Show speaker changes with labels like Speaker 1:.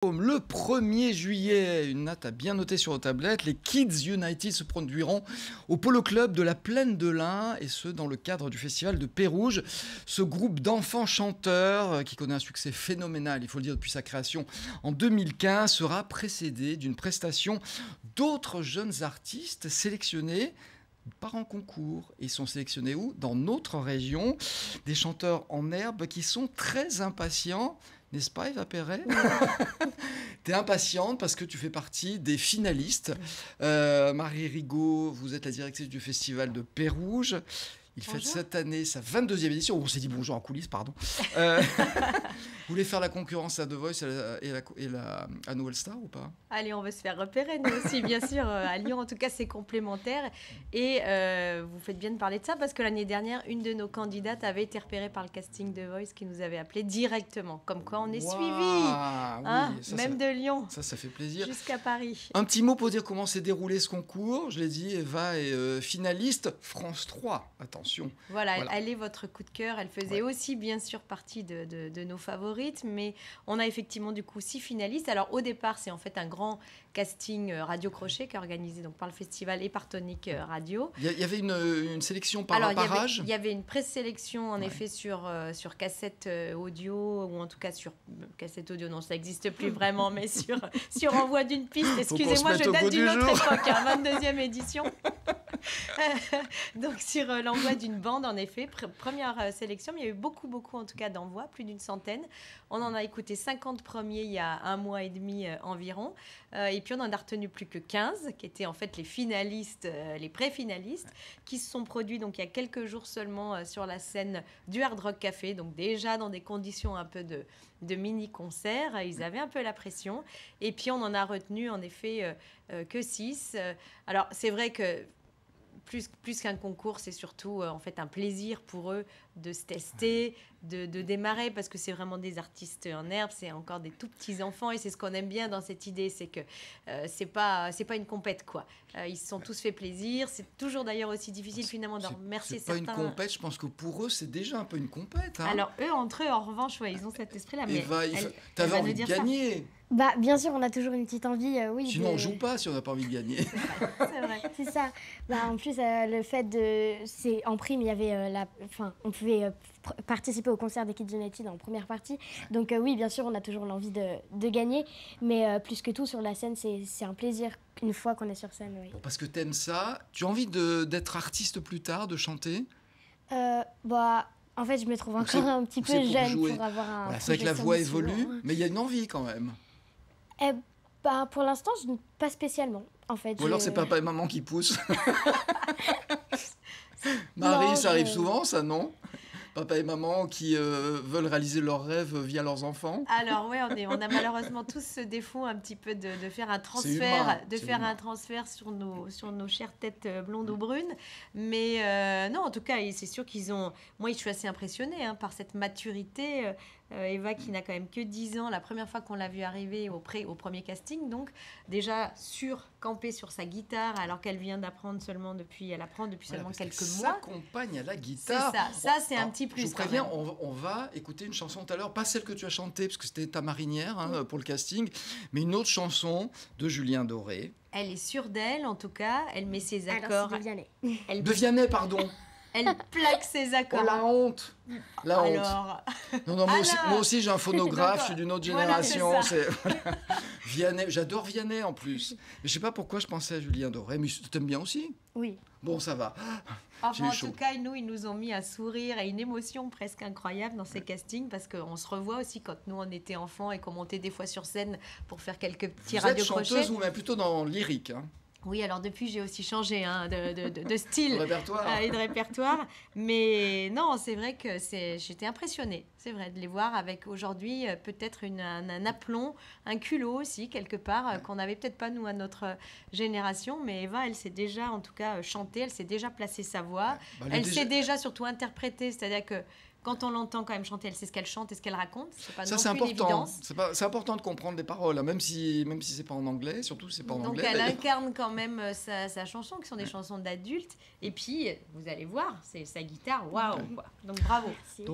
Speaker 1: Le 1er juillet, une date à bien noter sur vos tablettes, les Kids United se produiront au Polo Club de la Plaine de l'Ain, et ce dans le cadre du festival de Pérouges. Ce groupe d'enfants chanteurs, qui connaît un succès phénoménal, il faut le dire, depuis sa création en 2015, sera précédé d'une prestation d'autres jeunes artistes sélectionnés par un concours. Ils sont sélectionnés où? Dans notre région. Des chanteurs en herbe qui sont très impatients. N'est-ce pas, Eva Perret? Tu es impatiente parce que tu fais partie des finalistes. Marie Rigaud, vous êtes la directrice du festival de Pérouges. Il fête cette année sa 22e édition. On s'est dit bonjour en coulisses, pardon. Vous voulez faire la concurrence à The Voice et à Nouvelle Star ou pas?
Speaker 2: Allez, on veut se faire repérer, nous aussi, bien sûr. À Lyon, en tout cas, c'est complémentaire. Et vous faites bien de parler de ça parce que l'année dernière, une de nos candidates avait été repérée par le casting The Voice qui nous avait appelés directement. Comme quoi, on est suivi. Hein, oui, même de Lyon.
Speaker 1: Ça fait plaisir.
Speaker 2: Jusqu'à Paris.
Speaker 1: Un petit mot pour dire comment s'est déroulé ce concours. Je l'ai dit, Eva est finaliste. France 3, attention.
Speaker 2: Voilà, elle est votre coup de cœur. Elle faisait aussi, bien sûr, partie de nos favoris. Mais on a effectivement du coup 6 finalistes. Alors au départ, c'est en fait un grand casting Radio Crochet qui est organisé donc par le festival et par Tonic Radio.
Speaker 1: Il y avait une sélection par âge.
Speaker 2: Il y avait une présélection en effet sur cassette audio, ou en tout cas sur cassette audio, non ça n'existe plus vraiment, mais sur envoi d'une piste. Excusez-moi, je date d'une autre époque, 22e édition. Donc sur l'envoi d'une bande, en effet, première sélection, mais il y a eu beaucoup en tout cas d'envois, plus d'une centaine. On en a écouté 50 premiers il y a un mois et demi environ, et puis on en a retenu plus que 15 qui étaient en fait les finalistes, les pré-finalistes, qui se sont produits donc il y a quelques jours seulement sur la scène du Hard Rock Café, donc déjà dans des conditions un peu de mini-concert. Ils avaient un peu la pression, et puis on en a retenu en effet que 6. Alors c'est vrai que plus qu'un concours, c'est surtout en fait un plaisir pour eux de se tester, de démarrer, parce que c'est vraiment des artistes en herbe, c'est encore des tout petits enfants, et c'est ce qu'on aime bien dans cette idée, c'est que c'est pas une compète, quoi. Ils se sont tous fait plaisir. C'est toujours d'ailleurs aussi difficile finalement d'en remercier certains.
Speaker 1: C'est pas une compète, je pense que pour eux c'est déjà un peu une compète. Hein.
Speaker 2: Alors eux, entre eux, en revanche, ils ont cet esprit-là. Mais
Speaker 1: t'avais envie de gagner.
Speaker 3: Bah, bien sûr, on a toujours une petite envie, oui.
Speaker 1: Sinon, on joue pas si on n'a pas envie de gagner.
Speaker 2: C'est vrai.
Speaker 3: C'est ça. Bah, en plus, le fait c'est en prime, il y avait on pouvait participer au concert des Kids United en première partie. Donc oui, bien sûr, on a toujours l'envie de gagner, mais plus que tout sur la scène, c'est un plaisir une fois qu'on est sur scène. Oui.
Speaker 1: Bon, parce que t'aimes ça. Tu as envie d'être artiste plus tard, de chanter?
Speaker 3: En fait, je me trouve encore un petit peu jeune pour avoir un.
Speaker 1: Voilà, c'est vrai que la voix évolue, mais il y a une envie quand même.
Speaker 3: Pour l'instant, pas spécialement, en fait.
Speaker 1: Ou alors c'est papa et maman qui poussent. Marie, ça arrive souvent, ça, non? Papa et maman qui veulent réaliser leurs rêves via leurs enfants.
Speaker 2: Alors oui, on a malheureusement tous ce défaut un petit peu de faire un transfert, un transfert sur nos chères têtes blondes ou brunes. Mais non, en tout cas, c'est sûr qu'ils ont. Moi, je suis assez impressionnée par cette maturité. Eva, qui n'a quand même que 10 ans, la première fois qu'on l'a vue arriver au premier casting, donc déjà campée sur sa guitare, alors qu'elle vient d'apprendre seulement depuis seulement quelques mois.
Speaker 1: S'accompagne à la guitare.
Speaker 2: C'est ça. C'est un petit plus.
Speaker 1: Je vous préviens, on va écouter une chanson tout à l'heure, pas celle que tu as chantée, parce que c'était ta marinière pour le casting, mais une autre chanson de Julien Doré.
Speaker 2: Elle est sûre d'elle, en tout cas. Elle met ses accords.
Speaker 3: Alors, c'est de Vianney.
Speaker 1: De Vianney, pardon.
Speaker 2: Elle plaque ses accords.
Speaker 1: Oh, la honte.
Speaker 2: Alors...
Speaker 1: Non, moi aussi j'ai un phonographe, je suis d'une autre génération. Voilà. Vianney, j'adore Vianney en plus. Mais je sais pas pourquoi je pensais à Julien Doré, mais tu t'aimes bien aussi?
Speaker 3: Oui.
Speaker 1: Bon, ça va.
Speaker 2: Enfin, en tout cas, ils nous ont mis un sourire et une émotion presque incroyable dans ces castings, parce qu'on se revoit aussi quand nous on était enfants et qu'on montait des fois sur scène pour faire quelques petits radio-crochets.
Speaker 1: Vous êtes chanteuse ou même plutôt dans le lyrique, hein?
Speaker 2: Oui, alors depuis, j'ai aussi changé de style
Speaker 1: et
Speaker 2: de répertoire. Mais non, c'est vrai que j'étais impressionnée, c'est vrai, de les voir avec aujourd'hui peut-être un aplomb, un culot aussi, quelque part, qu'on n'avait peut-être pas, nous, à notre génération. Mais Eva, elle s'est déjà, en tout cas, chantée, elle s'est déjà placé sa voix. Elle s'est déjà surtout interprétée, c'est-à-dire que quand on l'entend quand même chanter, elle sait ce qu'elle chante et ce qu'elle raconte. C'est pas non plus une évidence.
Speaker 1: C'est important de comprendre les paroles, hein, même si c'est pas en anglais, surtout si c'est pas en anglais.
Speaker 2: Donc elle incarne quand même sa chanson, qui sont des chansons d'adultes. Et puis, vous allez voir, c'est sa guitare, waouh. Donc bravo.
Speaker 3: Merci.